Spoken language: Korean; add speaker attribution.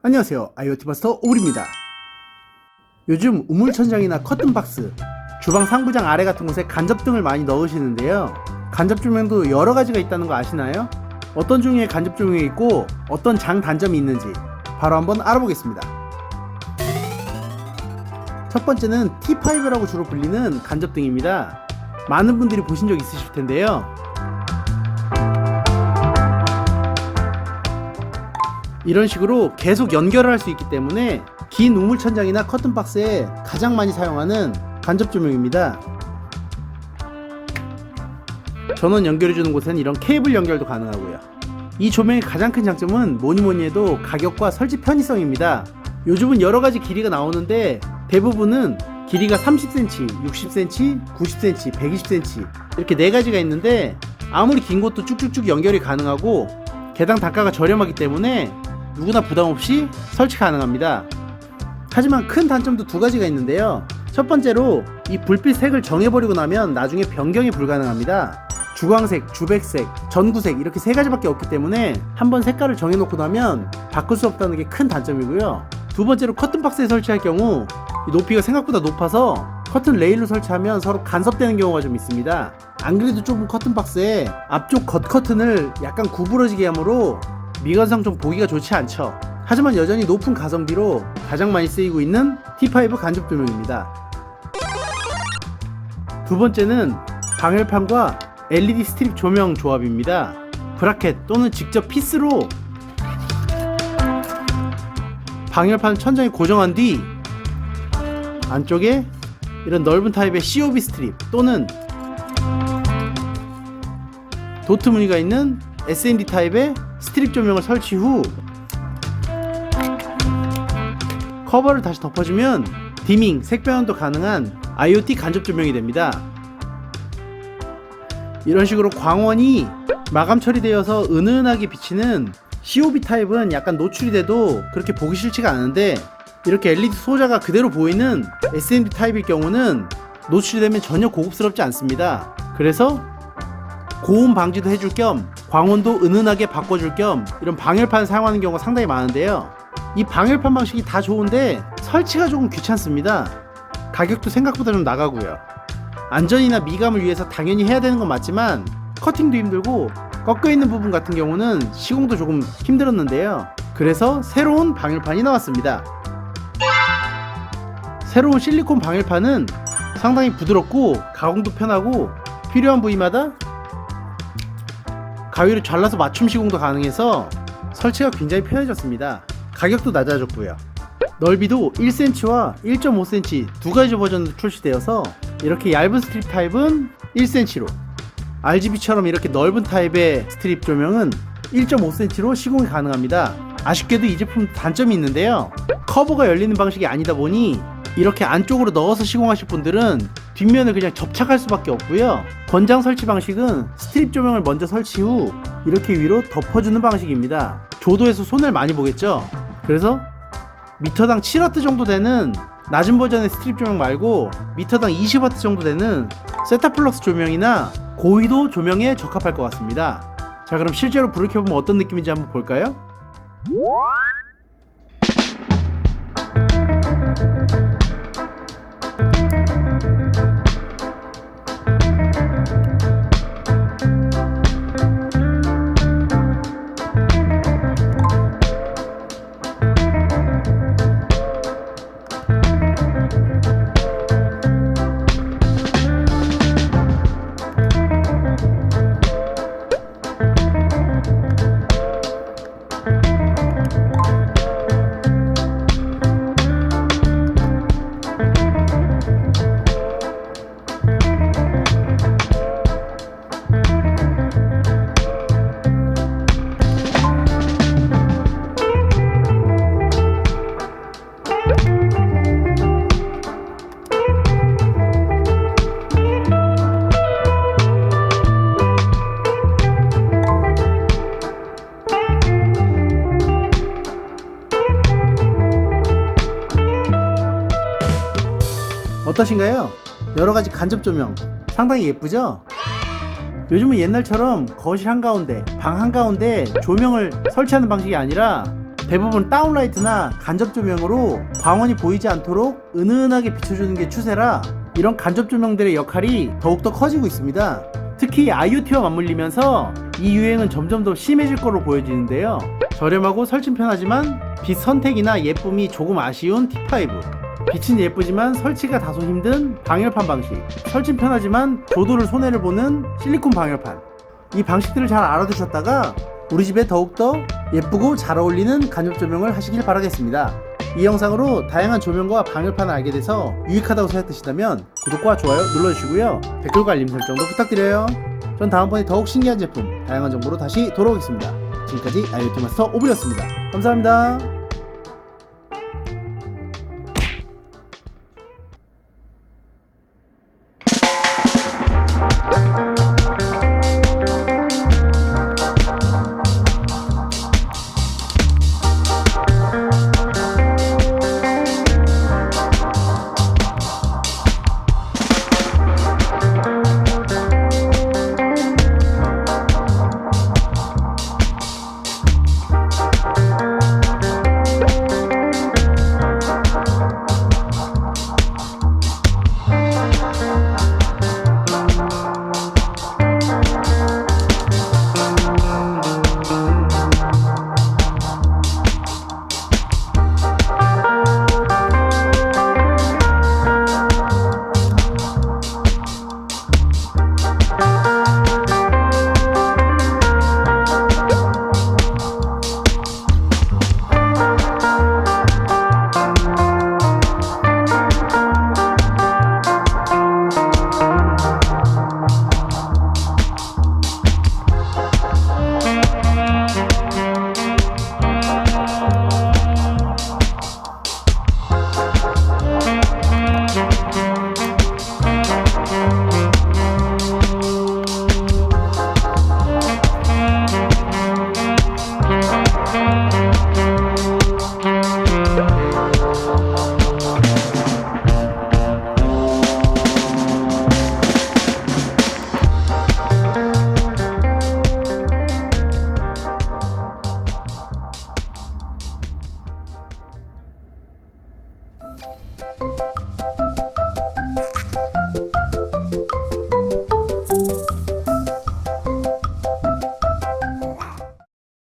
Speaker 1: 안녕하세요, IoT 마스터 오블입니다. 요즘 우물천장이나 커튼박스, 주방 상부장 아래 같은 곳에 간접등을 많이 넣으시는데요. 간접 조명도 여러 가지가 있다는 거 아시나요? 어떤 종류의 간접 조명이 있고 어떤 장단점이 있는지 바로 한번 알아보겠습니다. 첫 번째는 T5라고 주로 불리는 간접등입니다. 많은 분들이 보신 적 있으실 텐데요. 이런 식으로 계속 연결을 할 수 있기 때문에 긴 우물천장이나 커튼박스에 가장 많이 사용하는 간접 조명입니다. 전원 연결해주는 곳에는 이런 케이블 연결도 가능하고요. 이 조명의 가장 큰 장점은 뭐니뭐니 해도 가격과 설치 편의성입니다. 요즘은 여러가지 길이가 나오는데 대부분은 길이가 30cm, 60cm, 90cm, 120cm 이렇게 4가지가 있는데 아무리 긴 것도 쭉쭉쭉 연결이 가능하고 개당 단가가 저렴하기 때문에 누구나 부담없이 설치 가능합니다. 하지만 큰 단점도 2가지가 있는데요. 첫 번째로 이 불빛 색을 정해버리고 나면 나중에 변경이 불가능합니다. 주광색, 주백색, 전구색 이렇게 3가지밖에 없기 때문에 한번 색깔을 정해놓고 나면 바꿀 수 없다는 게 큰 단점이고요. 두 번째로 커튼박스에 설치할 경우 이 높이가 생각보다 높아서 커튼 레일로 설치하면 서로 간섭되는 경우가 좀 있습니다. 안 그래도 좁은 커튼박스에 앞쪽 겉커튼을 약간 구부러지게 함으로 미관상 좀 보기가 좋지 않죠. 하지만 여전히 높은 가성비로 가장 많이 쓰이고 있는 T5 간접 조명입니다. 두 번째는 방열판과 LED 스트립 조명 조합입니다. 브라켓 또는 직접 피스로 방열판 천장에 고정한 뒤 안쪽에 이런 넓은 타입의 COB 스트립 또는 도트 무늬가 있는 SND 타입의 스트립 조명을 설치 후 커버를 다시 덮어주면 디밍, 색 변환도 가능한 IoT 간접 조명이 됩니다. 이런 식으로 광원이 마감 처리되어서 은은하게 비치는 COB 타입은 약간 노출이 돼도 그렇게 보기 싫지가 않은데 이렇게 LED 소자가 그대로 보이는 SND 타입일 경우는 노출이 되면 전혀 고급스럽지 않습니다. 그래서 고온 방지도 해줄 겸 광원도 은은하게 바꿔줄 겸 이런 방열판을 사용하는 경우가 상당히 많은데요. 이 방열판 방식이 다 좋은데 설치가 조금 귀찮습니다. 가격도 생각보다 좀 나가고요. 안전이나 미감을 위해서 당연히 해야 되는 건 맞지만 커팅도 힘들고 꺾여있는 부분 같은 경우는 시공도 조금 힘들었는데요. 그래서 새로운 방열판이 나왔습니다. 새로운 실리콘 방열판은 상당히 부드럽고 가공도 편하고 필요한 부위마다 가위로 잘라서 맞춤 시공도 가능해서 설치가 굉장히 편해졌습니다. 가격도 낮아졌고요. 넓이도 1cm와 1.5cm 2가지 버전으로 출시되어서 이렇게 얇은 스트립 타입은 1cm로 RGB처럼 이렇게 넓은 타입의 스트립 조명은 1.5cm로 시공이 가능합니다. 아쉽게도 이 제품 단점이 있는데요. 커버가 열리는 방식이 아니다 보니 이렇게 안쪽으로 넣어서 시공하실 분들은 뒷면을 그냥 접착할 수밖에 없고요. 권장 설치 방식은 스트립 조명을 먼저 설치 후 이렇게 위로 덮어주는 방식입니다. 조도에서 손해를 많이 보겠죠. 그래서 미터당 7W 정도 되는 낮은 버전의 스트립 조명 말고 미터당 20W 정도 되는 세타플럭스 조명이나 고위도 조명에 적합할 것 같습니다. 자, 그럼 실제로 불을 켜보면 어떤 느낌인지 한번 볼까요? 어떠신가요? 여러가지 간접 조명 상당히 예쁘죠? 요즘은 옛날처럼 거실 한가운데, 방 한가운데 조명을 설치하는 방식이 아니라 대부분 다운라이트나 간접 조명으로 광원이 보이지 않도록 은은하게 비춰주는 게 추세라 이런 간접 조명들의 역할이 더욱더 커지고 있습니다. 특히 IoT와 맞물리면서 이 유행은 점점 더 심해질 거로 보여지는데요. 저렴하고 설치 편하지만 빛 선택이나 예쁨이 조금 아쉬운 T5, 빛은 예쁘지만 설치가 다소 힘든 방열판 방식, 설치 편하지만 조도를 손해를 보는 실리콘 방열판, 이 방식들을 잘 알아두셨다가 우리 집에 더욱더 예쁘고 잘 어울리는 간접 조명을 하시길 바라겠습니다. 이 영상으로 다양한 조명과 방열판을 알게 돼서 유익하다고 생각되시다면 구독과 좋아요 눌러주시고요. 댓글과 알림 설정도 부탁드려요. 전 다음번에 더욱 신기한 제품, 다양한 정보로 다시 돌아오겠습니다. 지금까지 IoT 마스터 오블이었습니다. 감사합니다.